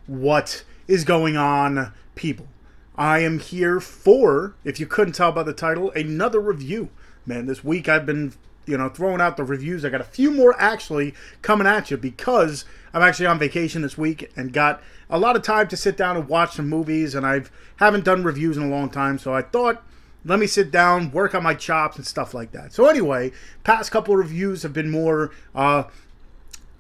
what is going on, people? I am here for, if you couldn't tell by the title, another review. Man, this week I've been, throwing out the reviews. I got a few more actually coming at you because I'm actually on vacation this week and got a lot of time to sit down and watch some movies, and I haven't done reviews in a long time, so I thought, let me sit down, work on my chops and stuff like that. So anyway, past couple of reviews have been more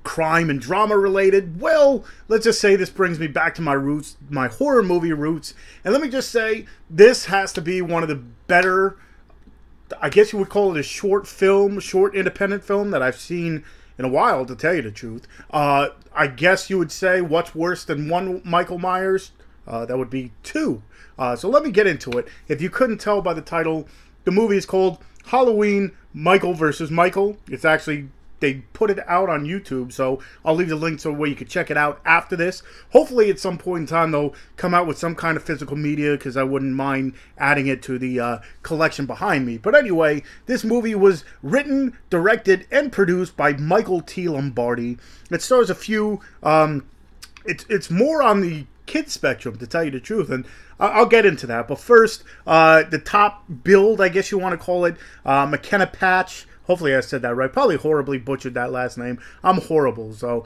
crime and drama related. Well, let's just say this brings me back to my roots, my horror movie roots. And let me just say, this has to be one of the better, I guess you would call it a short independent film that I've seen in a while, to tell you the truth. I guess you would say, what's worse than one Michael Myers? That would be two. So let me get into it. If you couldn't tell by the title, the movie is called Halloween Michael vs. Michael. It's actually, they put it out on YouTube, so I'll leave the link so where you can check it out after this. Hopefully at some point in time they'll come out with some kind of physical media, because I wouldn't mind adding it to the collection behind me. But anyway, this movie was written, directed, and produced by Michael T. Lombardi. It stars a few, it's more on the kid spectrum, to tell you the truth, and I'll get into that. But first, the top build, I guess you want to call it, McKenna Patch. Hopefully I said that right. Probably horribly butchered that last name. I'm horrible, so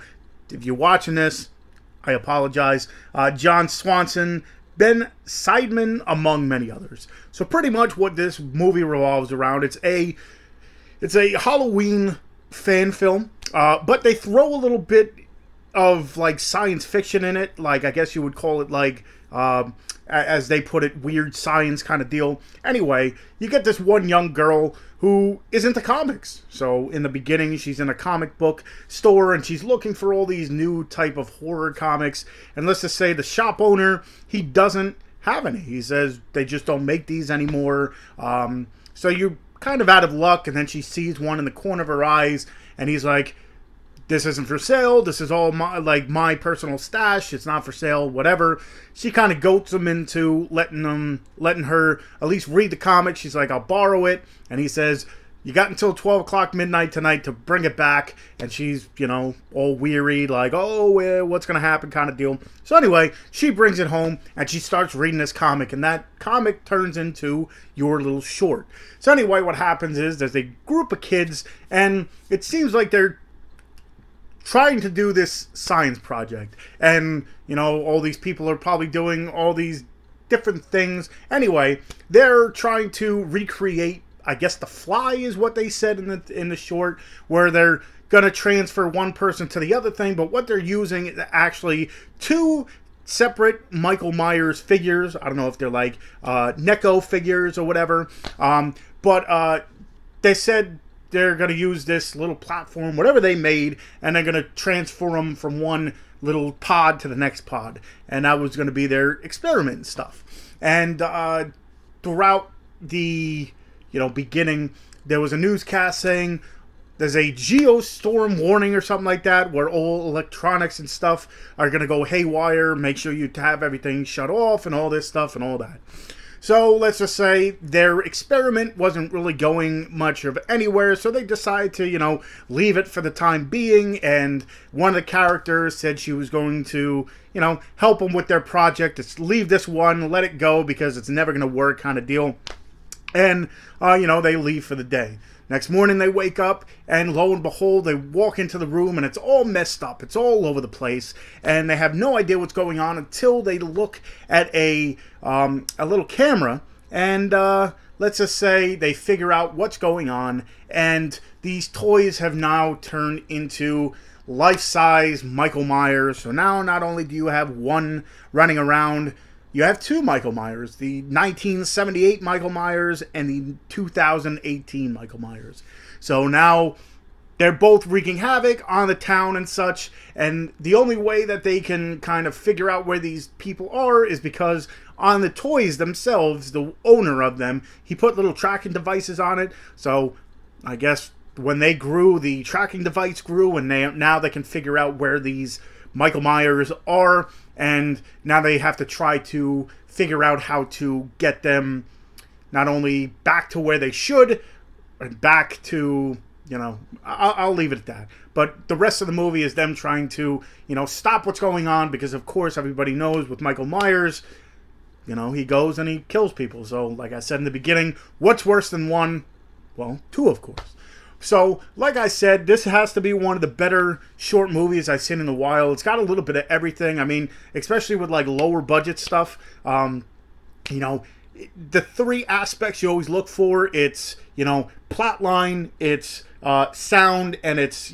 if you're watching this, I apologize. John Swanson, Ben Seideman, among many others. So pretty much what this movie revolves around, it's a Halloween fan film, but they throw a little bit of like science fiction in it. Like, I guess you would call it like, as they put it, weird science kind of deal. Anyway, you get this one young girl who is into comics. So in the beginning, she's in a comic book store and she's looking for all these new type of horror comics. And let's just say the shop owner, he doesn't have any. He says they just don't make these anymore. So you're kind of out of luck. And then she sees one in the corner of her eyes and he's like, this isn't for sale. This is all my personal stash. It's not for sale, whatever. She kind of goats him into letting her at least read the comic. She's like, I'll borrow it. And he says, you got until 12 o'clock midnight tonight to bring it back. And she's, all weary, like, oh, what's going to happen kind of deal. So anyway, she brings it home and she starts reading this comic. And that comic turns into your little short. So anyway, what happens is there's a group of kids and it seems like they're trying to do this science project, and all these people are probably doing all these different things. Anyway, they're trying to recreate, I guess, the Fly is what they said in the short, where they're gonna transfer one person to the other thing, but what they're using is actually two separate Michael Myers figures. I don't know if they're like Neko figures or whatever, but they said they're going to use this little platform, whatever they made, and they're going to transfer them from one little pod to the next pod. And that was going to be their experiment and stuff. And throughout the beginning, there was a newscast saying there's a geostorm warning or something like that, where all electronics and stuff are going to go haywire. Make sure you have everything shut off and all this stuff and all that. So let's just say their experiment wasn't really going much of anywhere, so they decided to, leave it for the time being, and one of the characters said she was going to, help them with their project. Just leave this one, let it go, because it's never going to work kind of deal. And, they leave for the day. Next morning they wake up, and lo and behold, they walk into the room and it's all messed up. It's all over the place, and they have no idea what's going on until they look at a little camera, and let's just say they figure out what's going on, and these toys have now turned into life-size Michael Myers. So now not only do you have one running around, you have two Michael Myers, the 1978 Michael Myers and the 2018 Michael Myers. So now they're both wreaking havoc on the town and such, and the only way that they can kind of figure out where these people are is because on the toys themselves, the owner of them, he put little tracking devices on it. So I guess when they grew, the tracking device grew, and now they can figure out where these Michael Myers are, and now they have to try to figure out how to get them not only back to where they should, and back to I'll leave it at that. But the rest of the movie is them trying to, stop what's going on because, of course, everybody knows with Michael Myers, he goes and he kills people. So, like I said in the beginning, what's worse than one? Well, two, of course. So, like I said, this has to be one of the better short movies I've seen in a while. It's got a little bit of everything. I mean, especially with, like, lower budget stuff. The three aspects you always look for, it's, plot line, it's sound, and it's,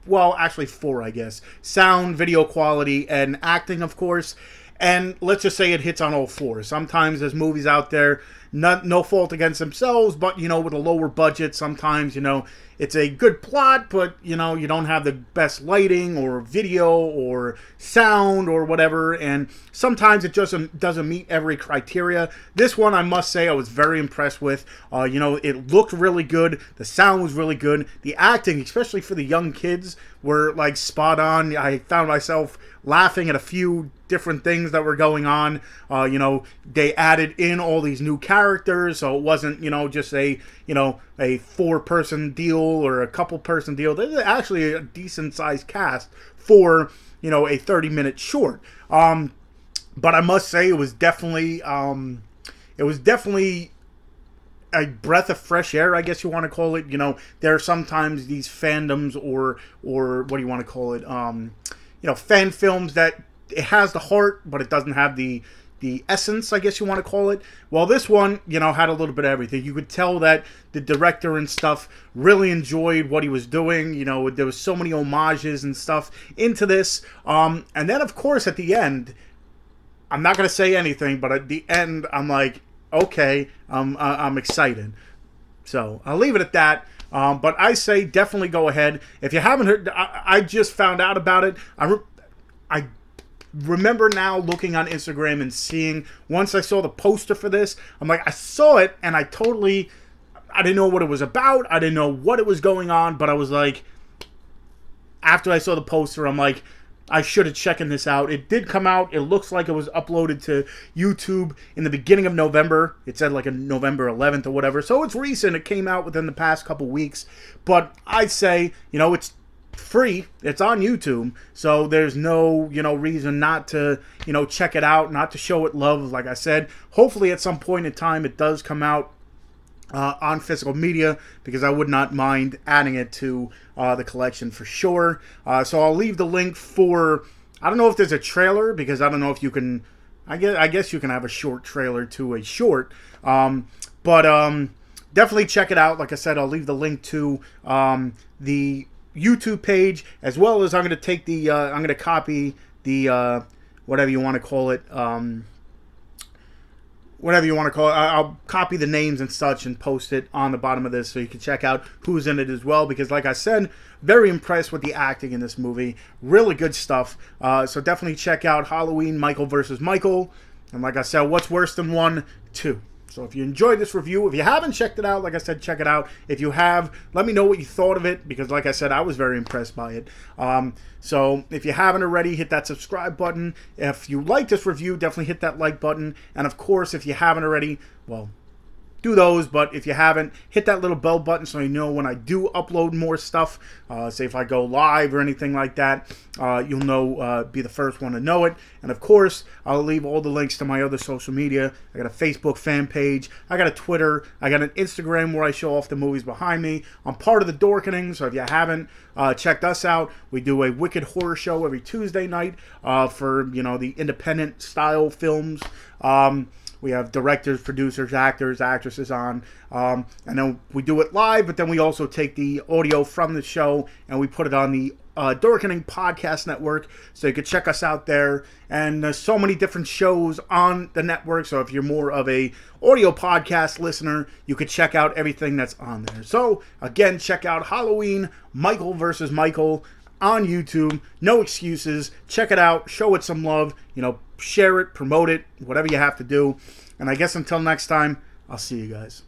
well, actually four, I guess. Sound, video quality, and acting, of course. And let's just say it hits on all four. Sometimes there's movies out there, no fault against themselves, but, with a lower budget, sometimes, it's a good plot, but, you don't have the best lighting or video or sound or whatever. And sometimes it just doesn't meet every criteria. This one, I must say, I was very impressed with. It looked really good. The sound was really good. The acting, especially for the young kids, were, like, spot on. I found myself laughing at a few different things that were going on. They added in all these new characters, so it wasn't, just a 4-person deal or a couple-person deal. There's actually a decent-sized cast for, a 30-minute short. But I must say it was definitely a breath of fresh air, I guess you want to call it. There are sometimes these fandoms or what do you want to call it? Fan films that it has the heart, but it doesn't have the essence, I guess you want to call it. Well, this one, had a little bit of everything. You could tell that the director and stuff really enjoyed what he was doing. There was so many homages and stuff into this. And then, of course, at the end, I'm not going to say anything, but at the end, I'm like, okay, I'm excited. So I'll leave it at that. But I say definitely go ahead. If you haven't heard, I just found out about it. I remember now looking on Instagram and seeing, once I saw the poster for this, I'm like, I saw it and I didn't know what it was about. I didn't know what it was going on, but I was like, after I saw the poster, I'm like, I should have checked this out. It did come out. It looks like it was uploaded to YouTube in the beginning of November. It said like a November 11th or whatever. So it's recent. It came out within the past couple weeks. But I'd say, it's free. It's on YouTube. So there's no, reason not to, check it out, not to show it love. Like I said, hopefully at some point in time it does come out on physical media, because I would not mind adding it to the collection for sure. So I'll leave the link for, I don't know if there's a trailer, because I don't know if you can, I guess you can have a short trailer to a short, but definitely check it out. Like I said, I'll leave the link to the YouTube page, as well as I'm going to take the, I'm going to copy the, whatever you want to call it, I'll copy the names and such and post it on the bottom of this so you can check out who's in it as well, because like I said, very impressed with the acting in this movie. Really good stuff. So definitely check out Halloween, Michael vs. Michael. And like I said, what's worse than 1, 2. So if you enjoyed this review, if you haven't checked it out, like I said, check it out. If you have, let me know what you thought of it, because like I said, I was very impressed by it. So if you haven't already, hit that subscribe button. If you like this review, definitely hit that like button. And of course, if you haven't already, well, do those. But if you haven't, hit that little bell button so you know when I do upload more stuff. Say if I go live or anything like that, you'll know, be the first one to know it. And of course, I'll leave all the links to my other social media. I got a Facebook fan page, I got a Twitter, I got an Instagram where I show off the movies behind me. I'm part of the Dorkening, so if you haven't checked us out, we do a wicked horror show every Tuesday night for, the independent style films. We have directors, producers, actors, actresses on. And then we do it live, but then we also take the audio from the show and we put it on the Dorkening Podcast Network, so you can check us out there. And there's so many different shows on the network, so if you're more of a audio podcast listener, you could check out everything that's on there. So again, check out Halloween, Michael vs. Michael on YouTube. No excuses. Check it out. Show it some love. Share it, promote it, whatever you have to do. And I guess until next time, I'll see you guys.